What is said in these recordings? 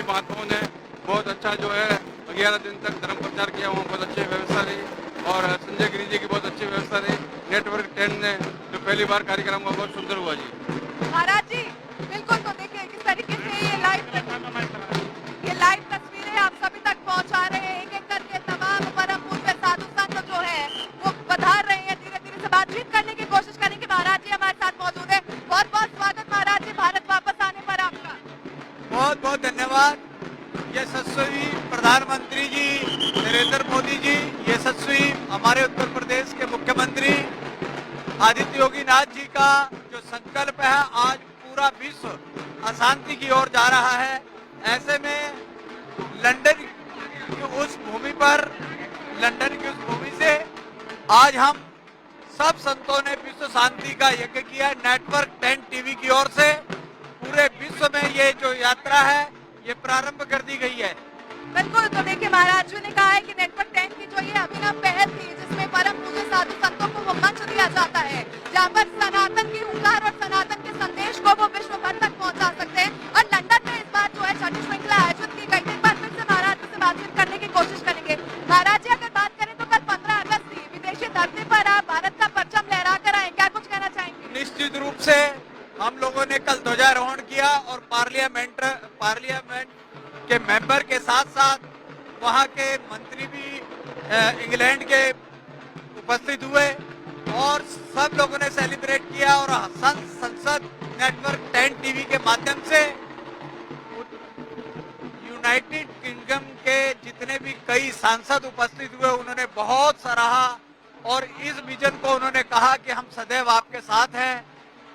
सभी महात्माओं ने बहुत अच्छा जो है 11 दिन तक धर्म प्रचार किया, वहाँ बहुत अच्छी व्यवस्था रही और संजय गिरी जी की बहुत अच्छी व्यवस्था रही। नेटवर्क 10 ने जो पहली बार कार्यक्रम हुआ बहुत सुंदर हुआ जी। महाराज जी बिल्कुल, तो देखिए किस तरीके से ये लाइव तस्वीरें आप सभी तक पहुंचा रहे हैं। एक एक करके तमाम परम पूज्य साधु संत जो है वो पधार रहे हैं, धीरे धीरे से बातचीत करने की कोशिश करेंगे। महाराज जी हमारे साथ मौजूद है, बहुत बहुत स्वागत महाराज जी भारत वापस आने पर आपका। बहुत बहुत धन्यवाद। यशस्वी प्रधानमंत्री जी नरेंद्र मोदी जी, यशस्वी हमारे उत्तर प्रदेश के मुख्यमंत्री आदित्य योगी नाथ जी का जो संकल्प है, आज पूरा विश्व अशांति की ओर जा रहा है। ऐसे में लंदन की उस भूमि पर, लंदन की उस भूमि से आज हम सब संतों ने विश्व शांति का यज्ञ किया। नेटवर्क 10 टीवी की ओर से पूरे विश्व में ये जो यात्रा है ये प्रारंभ कर दी गई है। बिल्कुल, तो देखिए महाराज जी ने कहा है कि नेटवर्क 10 की जो ये अभिनव पहल थी, जिसमें परम पूज्य साधु संतों को वो मंच दिया जाता है जहाँ पर सनातन की हुंकार और सनातन के संदेश को वो विश्व भर तक पहुँचा सकते हैं। और लंदन में इस बार जो है छठी श्रृंखला आयोजित की गई थी। एक बार फिर से महाराज जी से बातचीत करने की कोशिश करेंगे। महाराज जी अगर बात करें तो कल 15 अगस्त थी, विदेशी धरती पर आप भारत का परचम लहरा कर आए, क्या कुछ कहना चाहेंगे? निश्चित रूप से हम लोगों ने कल ध्वजारोहण किया और पार्लियामेंट के मेंबर के साथ साथ वहां के मंत्री भी इंग्लैंड के उपस्थित हुए और सब लोगों ने सेलिब्रेट किया। और संसद नेटवर्क 10 टीवी के माध्यम से यूनाइटेड किंगडम के जितने भी कई सांसद उपस्थित हुए, उन्होंने बहुत सराहा और इस विजन को उन्होंने कहा कि हम सदैव आपके साथ हैं।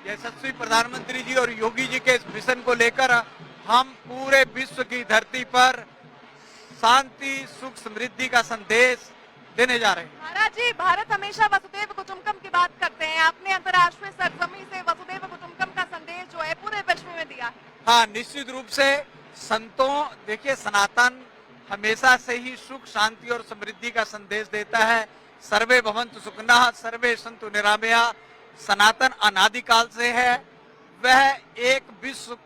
यशस्वी प्रधानमंत्री जी और योगी जी के इस मिशन को लेकर हम पूरे विश्व की धरती पर शांति, सुख, समृद्धि का संदेश देने जा रहे हैं। महाराज जी, भारत हमेशा वसुधैव कुटुंबकम की बात करते हैं। आपने अंतर्राष्ट्रीय सरजमी से वसुधैव कुटुंबकम का संदेश जो है पूरे विश्व में दिया। हाँ, निश्चित रूप से संतों, देखिए सनातन हमेशा से ही सुख, शांति और समृद्धि का संदेश देता है। सर्वे भवन्तु सुखिनः, सर्वे सन्तु निरामया। सनातन अनादिकाल से है, वह एक विश्व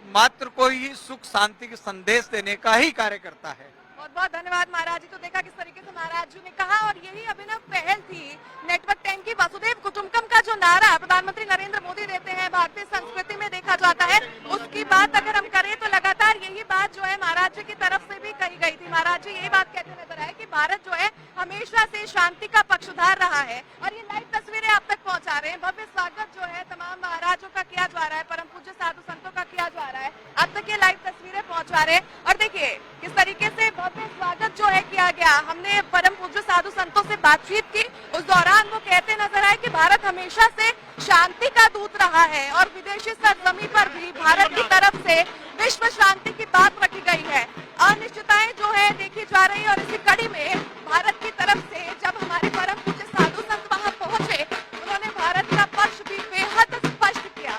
मात्र को ही सुख शांति के संदेश देने का ही कार्य करता है। बहुत बहुत धन्यवाद महाराज जी। तो देखा किस तरीके से महाराज जी ने कहा, और यही अभिनव पहल थी नेटवर्क 10 की। वसुधैव कुटुंबकम का जो नारा प्रधानमंत्री नरेंद्र मोदी देते हैं, भारतीय संस्कृति में देखा जाता है, उसकी बात अगर हम करें तो लगातार यही बात जो है महाराज जी की तरफ से भी कही गई थी। महाराज जी यही बात कहते नजर आए कि भारत जो है हमेशा से शांति का पक्षधर रहा है। और ये लाइव तस्वीरें आप तक पहुंचा रहे हैं। भव्य स्वागत जो है तमाम महाराजों का किया जा रहा है, परम पूज्य साधु संतों का किया जा रहा है, आप तक ये लाइव तस्वीरें पहुंचा रहे हैं। और देखिए किस तरीके से भव्य स्वागत जो है किया गया। हमने परम पूज्य साधु संतों से बातचीत की, उस दौरान वो कहते नजर आए कि भारत हमेशा से शांति का दूत रहा है और विदेशी सरजमी पर भी भारत की तरफ से विश्व शांति की बात रखी गई है। अनिश्चितताएं जो है देखी जा रही है और इसी कड़ी में भारत की तरफ से जब हमारे परम पूज्य साधु संत वहां पहुंचे, उन्होंने भारत का पक्ष भी बेहद स्पष्ट किया।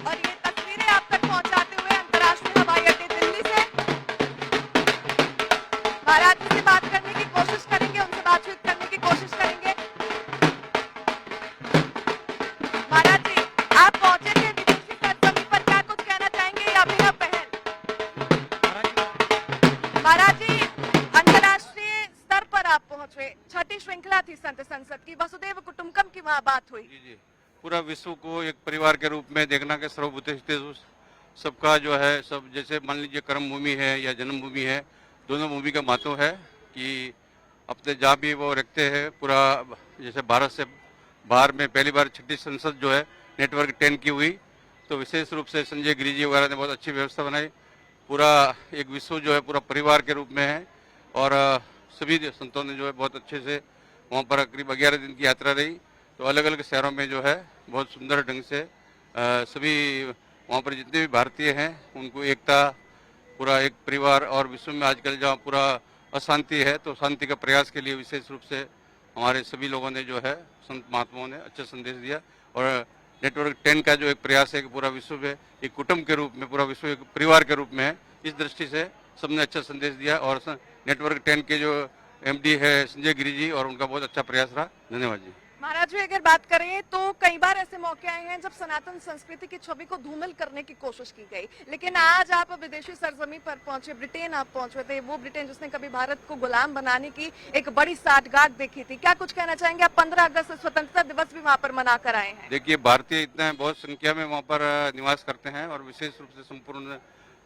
और ये तस्वीरें आप तक पहुंचाते हुए अंतर्राष्ट्रीय हवाई अड्डे दिल्ली से महाराज जी से बात करने की कोशिश करेंगे, उनसे बातचीत करने की कोशिश करेंगे। महाराज जी, आप पहुंचे थे विदेशी सरजमी पर, क्या कुछ कहना चाहेंगे? ये अभिनव पहल महाराज जी, अंतर्राष्ट्रीय स्तर पर आप पहुंचे, छठी श्रृंखला थी संत संसद की, वसुधैव कुटुंबकम की वहाँ बात हुई। जी, पूरा विश्व को एक परिवार के रूप में देखना के सर्वभूतेषु सबका जो है, सब जैसे मान लीजिए कर्म भूमि है या जन्मभूमि है, दोनों भूमि का महत्व है कि अपने जहाँ भी वो रखते हैं। पूरा जैसे भारत से बाहर में पहली बार छठी संसद जो है नेटवर्क 10 की हुई, तो विशेष रूप से संजय गिरी जी वगैरह ने बहुत अच्छी व्यवस्था बनाई। पूरा एक विश्व जो है पूरा परिवार के रूप में है और सभी संतों ने जो है बहुत अच्छे से वहाँ पर करीब 11 दिन की यात्रा रही। तो अलग अलग शहरों में जो है बहुत सुंदर ढंग से सभी वहाँ पर जितने भी भारतीय हैं उनको एकता, पूरा एक परिवार, और विश्व में आजकल जहाँ पूरा अशांति है तो शांति का प्रयास के लिए विशेष रूप से हमारे सभी लोगों ने जो है संत महात्माओं ने अच्छा संदेश दिया। और नेटवर्क 10 का जो एक प्रयास है कि पूरा विश्व में एक कुटुंब के रूप में, पूरा विश्व एक परिवार के रूप में है, इस दृष्टि से सबने अच्छा संदेश दिया। और नेटवर्क 10 के जो MD है संजय गिरी जी, और उनका बहुत अच्छा प्रयास रहा। धन्यवाद जी। महाराज जी अगर बात करें तो कई बार ऐसे मौके आए हैं जब सनातन संस्कृति की छवि को धूमिल करने की कोशिश की गई, लेकिन आज आप विदेशी सरजमी पर पहुंचे, ब्रिटेन आप पहुंचे थे, वो ब्रिटेन जिसने कभी भारत को गुलाम बनाने की एक बड़ी साठगांठ देखी थी। क्या कुछ कहना चाहेंगे? आप 15 अगस्त स्वतंत्रता दिवस भी वहाँ पर मना कर आए हैं। देखिए, भारतीय इतना बहुत संख्या में वहाँ पर निवास करते हैं और विशेष रूप से संपूर्ण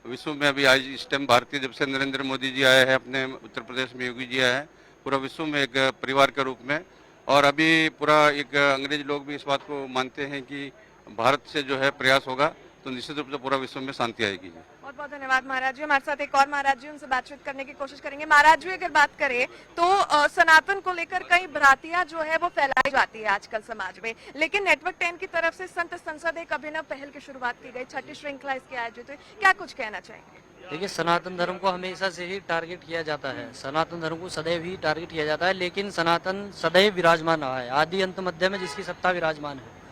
विश्व में अभी आज इस टाइम भारतीय, जब से नरेंद्र मोदी जी आए हैं, अपने उत्तर प्रदेश में योगी जी आए हैं, पूरा विश्व में एक परिवार के रूप में, और अभी पूरा एक अंग्रेज लोग भी इस बात को मानते हैं कि भारत से जो है प्रयास होगा तो निश्चित रूप से पूरा विश्व में शांति आएगी। बहुत बहुत धन्यवाद महाराज जी। हमारे साथ एक और महाराज जी, उनसे बातचीत करने की कोशिश करेंगे। महाराज जी अगर बात करें तो सनातन को लेकर कई भ्रांतियां जो है वो फैलाई जाती है आजकल समाज में, लेकिन नेटवर्क 10 की तरफ से संत संसद एक अभिनव पहल की शुरुआत की गई, 6ठी श्रृंखला इसकी आयोजित हुई। क्या कुछ कहना चाहेंगे? देखिए, सनातन धर्म को हमेशा से ही टारगेट किया जाता है, सनातन धर्म को सदैव ही टारगेट किया जाता है, लेकिन सनातन सदैव विराजमान रहा है, आदि अंत मध्य में जिसकी सत्ता विराजमान है।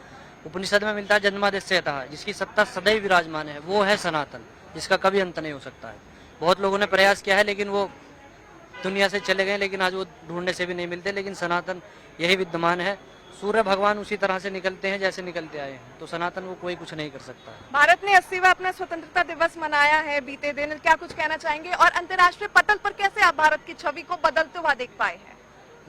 उपनिषद में मिलता है जन्माद्यस्यतः, जिसकी सत्ता सदैव विराजमान है, वो है सनातन, जिसका कभी अंत नहीं हो सकता है। बहुत लोगों ने प्रयास किया है लेकिन वो दुनिया से चले गए, लेकिन आज वो ढूंढने से भी नहीं मिलते, लेकिन सनातन यही विद्यमान है। सूर्य भगवान उसी तरह से निकलते हैं जैसे निकलते आए हैं, तो सनातन को कोई कुछ नहीं कर सकता है। भारत ने 80वां अपना स्वतंत्रता दिवस मनाया है बीते दिन, क्या कुछ कहना चाहेंगे? और अंतर्राष्ट्रीय पटल पर कैसे आप भारत की छवि को बदलते हुआ देख पाए हैं?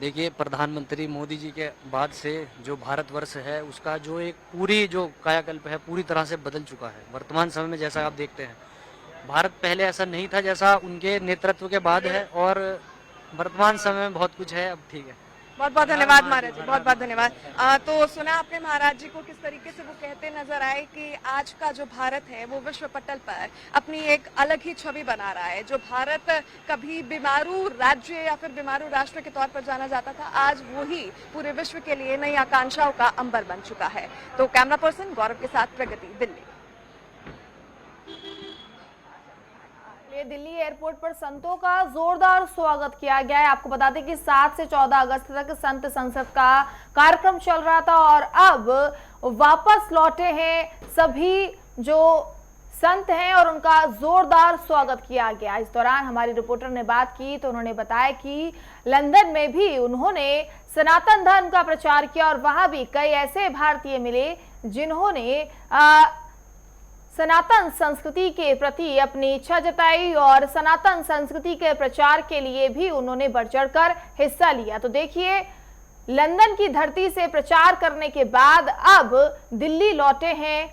देखिए, प्रधानमंत्री मोदी जी के बाद से जो भारतवर्ष है उसका जो एक पूरी जो कायाकल्प है पूरी तरह से बदल चुका है। वर्तमान समय में जैसा आप देखते हैं, भारत पहले ऐसा नहीं था जैसा उनके नेतृत्व के बाद है, और वर्तमान समय में बहुत कुछ है, अब ठीक है। बहुत बहुत धन्यवाद महाराज जी, बहुत बहुत धन्यवाद। तो सुना आपने महाराज जी को किस तरीके से वो कहते नजर आए कि आज का जो भारत है वो विश्व पटल पर अपनी एक अलग ही छवि बना रहा है। जो भारत कभी बीमारू राज्य या फिर बीमारू राष्ट्र के तौर पर जाना जाता था, आज वो ही पूरे विश्व के लिए नई आकांक्षाओं का अंबर बन चुका है। तो कैमरा पर्सन गौरव के साथ प्रगति, दिल्ली। दिल्ली एयरपोर्ट पर संतों का जोरदार स्वागत किया गया है। आपको बता दें कि 7 से 14 अगस्त तक संत संसद का कार्यक्रम चल रहा था और अब वापस लौटे हैं सभी जो संत हैं और उनका जोरदार स्वागत किया गया। इस दौरान हमारी रिपोर्टर ने बात की तो उन्होंने बताया कि लंदन में भी उन्होंने सनातन धर्म का प्रचार किया और वहां भी कई ऐसे भारतीय मिले जिन्होंने सनातन संस्कृति के प्रति अपनी इच्छा जताई और सनातन संस्कृति के प्रचार के लिए भी उन्होंने बढ़ चढ़कर हिस्सा लिया। तो देखिए, लंदन की धरती से प्रचार करने के बाद अब दिल्ली लौटे हैं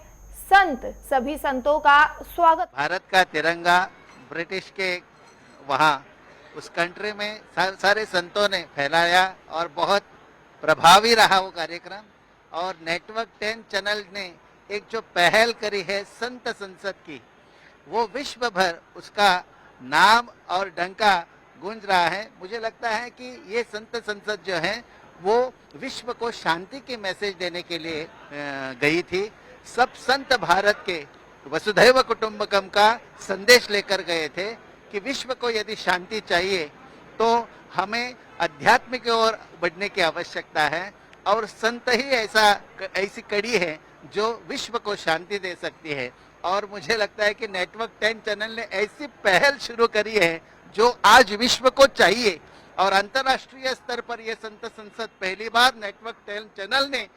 संत। सभी संतों का स्वागत। भारत का तिरंगा ब्रिटिश के वहाँ उस कंट्री में सारे संतों ने फहराया और बहुत प्रभावी रहा वो कार्यक्रम। और नेटवर्क 10 चैनल ने एक जो पहल करी है संत संसद की, वो विश्व भर उसका नाम और डंका गूंज रहा है। मुझे लगता है कि ये संत संसद जो है वो विश्व को शांति की मैसेज देने के लिए गई थी। सब संत भारत के वसुधैव कुटुंबकम का संदेश लेकर गए थे कि विश्व को यदि शांति चाहिए तो हमें अध्यात्म की ओर बढ़ने की आवश्यकता है, और संत ही ऐसी कड़ी है जो विश्व को शांति दे सकती है। और मुझे लगता है कि नेटवर्क 10 चैनल ने ऐसी पहल शुरू करी है जो आज विश्व को चाहिए, और अंतर्राष्ट्रीय स्तर पर यह संत संसद पहली बार नेटवर्क 10 चैनल ने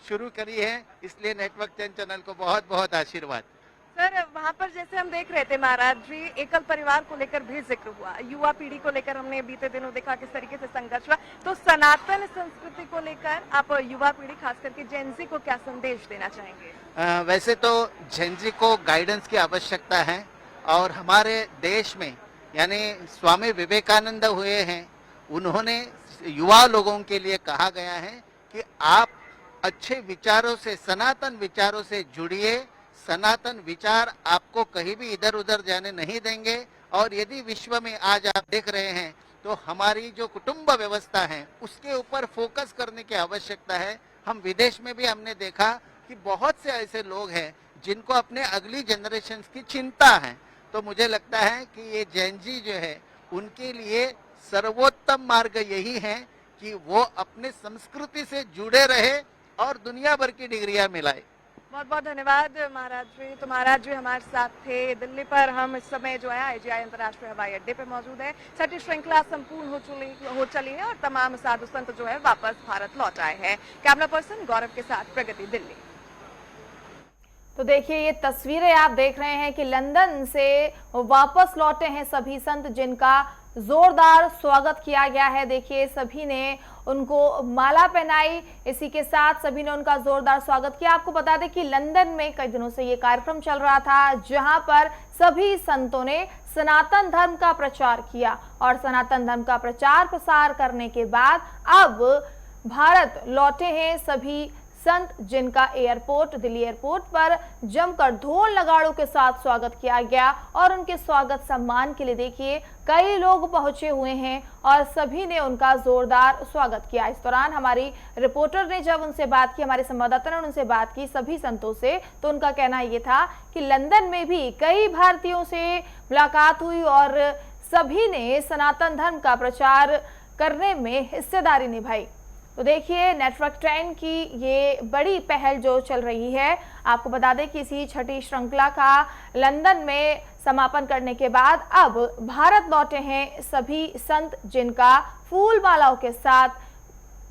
शुरू करी है। इसलिए नेटवर्क 10 चैनल को बहुत बहुत आशीर्वाद। सर, वहाँ पर जैसे हम देख रहे थे महाराज जी, एकल परिवार को लेकर भी जिक्र हुआ, युवा पीढ़ी को लेकर हमने बीते दिनों देखा किस तरीके से संघर्ष हुआ। तो सनातन संस्कृति को लेकर आप युवा पीढ़ी खास करके जेनजी को क्या संदेश देना चाहेंगे? वैसे तो जेनजी को गाइडेंस की आवश्यकता है, और हमारे देश में यानी स्वामी विवेकानंद हुए हैं, उन्होंने युवा लोगों के लिए कहा गया है कि आप अच्छे विचारों से, सनातन विचारों से जुड़िए। सनातन विचार आपको कहीं भी इधर उधर जाने नहीं देंगे। और यदि विश्व में आज आप देख रहे हैं तो हमारी जो कुटुंब व्यवस्था है उसके ऊपर फोकस करने की आवश्यकता है। हम विदेश में भी हमने देखा कि बहुत से ऐसे लोग हैं जिनको अपने अगली जनरेशन की चिंता है। तो मुझे लगता है कि ये जैन जी जो है उनके लिए सर्वोत्तम मार्ग यही है कि वो अपने संस्कृति से जुड़े रहे और दुनिया भर की डिग्रियां मिलाए। बहुत बहुत धन्यवाद महाराज जी। तो महाराज जी हमारे साथ थे। दिल्ली पर हम इस समय जो है IGI अंतर्राष्ट्रीय हवाई अड्डे पे मौजूद है। छठी श्रृंखला संपूर्ण हो चली है और तमाम साधु संत जो है वापस भारत लौट आए हैं। कैमरा पर्सन गौरव के साथ प्रगति, दिल्ली। तो देखिए ये तस्वीरें आप देख रहे हैं कि लंदन से वापस लौटे हैं सभी संत, जिनका जोरदार स्वागत किया गया है। देखिए सभी ने उनको माला पहनाई, इसी के साथ सभी ने उनका जोरदार स्वागत किया। आपको बता दें कि लंदन में कई दिनों से ये कार्यक्रम चल रहा था, जहां पर सभी संतों ने सनातन धर्म का प्रचार किया और सनातन धर्म का प्रचार प्रसार करने के बाद अब भारत लौटे हैं सभी संत, जिनका एयरपोर्ट, दिल्ली एयरपोर्ट पर जमकर ढोल नगाड़ों के साथ स्वागत किया गया और उनके स्वागत सम्मान के लिए देखिए कई लोग पहुंचे हुए हैं और सभी ने उनका जोरदार स्वागत किया। इस दौरान हमारी रिपोर्टर ने जब उनसे बात की, हमारे संवाददाता ने उनसे बात की सभी संतों से, तो उनका कहना ये था कि लंदन में भी कई भारतीयों से मुलाकात हुई और सभी ने सनातन धर्म का प्रचार करने में हिस्सेदारी निभाई। तो देखिए नेटवर्क 10 की ये बड़ी पहल जो चल रही है, आपको बता दें कि इसी छठी श्रृंखला का लंदन में समापन करने के बाद अब भारत लौटे हैं सभी संत, जिनका फूल मालाओं के साथ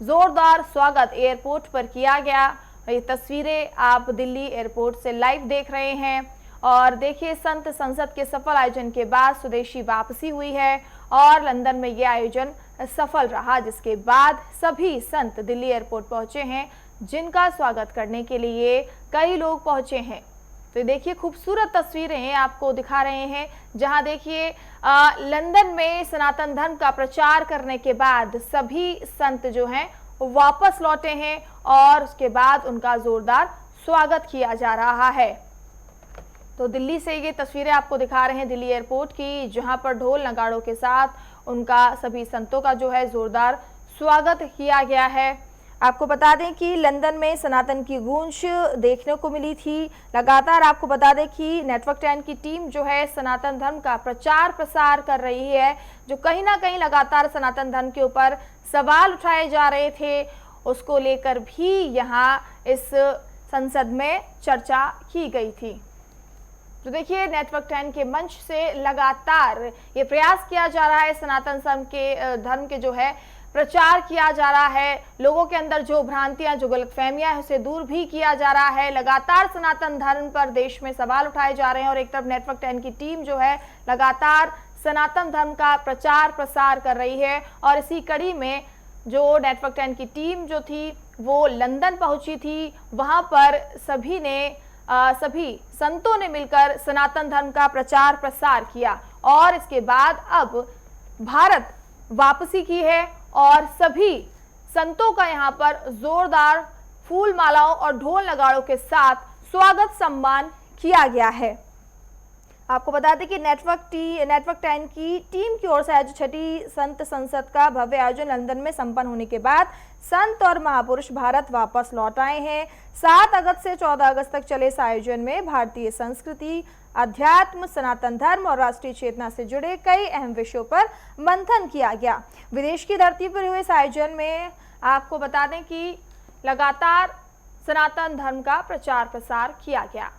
जोरदार स्वागत एयरपोर्ट पर किया गया। ये तस्वीरें आप दिल्ली एयरपोर्ट से लाइव देख रहे हैं और देखिए संत संसद के सफल आयोजन के बाद स्वदेशी वापसी हुई है और लंदन में ये आयोजन सफल रहा, जिसके बाद सभी संत दिल्ली एयरपोर्ट पहुंचे हैं, जिनका स्वागत करने के लिए कई लोग पहुंचे हैं। तो देखिए खूबसूरत तस्वीरें आपको दिखा रहे हैं, जहां देखिए लंदन में सनातन धर्म का प्रचार करने के बाद सभी संत जो हैं वापस लौटे हैं और उसके बाद उनका जोरदार स्वागत किया जा रहा है। तो दिल्ली से ये तस्वीरें आपको दिखा रहे हैं दिल्ली एयरपोर्ट की, जहां पर ढोल नगाड़ों के साथ उनका सभी संतों का जो है जोरदार स्वागत किया गया है। आपको बता दें कि लंदन में सनातन की गूंज देखने को मिली थी। लगातार आपको बता दें कि नेटवर्क 10 की टीम जो है सनातन धर्म का प्रचार प्रसार कर रही है, जो कहीं ना कहीं लगातार सनातन धर्म के ऊपर सवाल उठाए जा रहे थे, उसको लेकर भी यहाँ इस संसद में चर्चा की गई थी। तो देखिए नेटवर्क 10 के मंच से लगातार ये प्रयास किया जा रहा है, सनातन धर्म के जो है प्रचार किया जा रहा है, लोगों के अंदर जो भ्रांतियां, जो गलतफहमियां है उसे दूर भी किया जा रहा है। लगातार सनातन धर्म पर देश में सवाल उठाए जा रहे हैं और एक तरफ नेटवर्क 10 की टीम जो है लगातार सनातन धर्म का प्रचार प्रसार कर रही है और इसी कड़ी में जो नेटवर्क 10 की टीम जो थी वो लंदन पहुंची थी। वहां पर सभी संतों ने मिलकर सनातन धर्म का प्रचार प्रसार किया और इसके बाद अब भारत वापसी की है और सभी संतों का यहां पर जोरदार फूल मालाओं और ढोल नगाड़ों के साथ स्वागत सम्मान किया गया है। आपको बता दें कि नेटवर्क 10 की टीम की ओर से आज छठी संत संसद का भव्य आयोजन लंदन में संपन्न होने के बाद संत और महापुरुष भारत वापस लौट आए हैं। 7 अगस्त से 14 अगस्त तक चले इस आयोजन में भारतीय संस्कृति, अध्यात्म, सनातन धर्म और राष्ट्रीय चेतना से जुड़े कई अहम विषयों पर मंथन किया गया। विदेश की धरती पर हुए इस आयोजन में आपको बता दें कि लगातार सनातन धर्म का प्रचार प्रसार किया गया।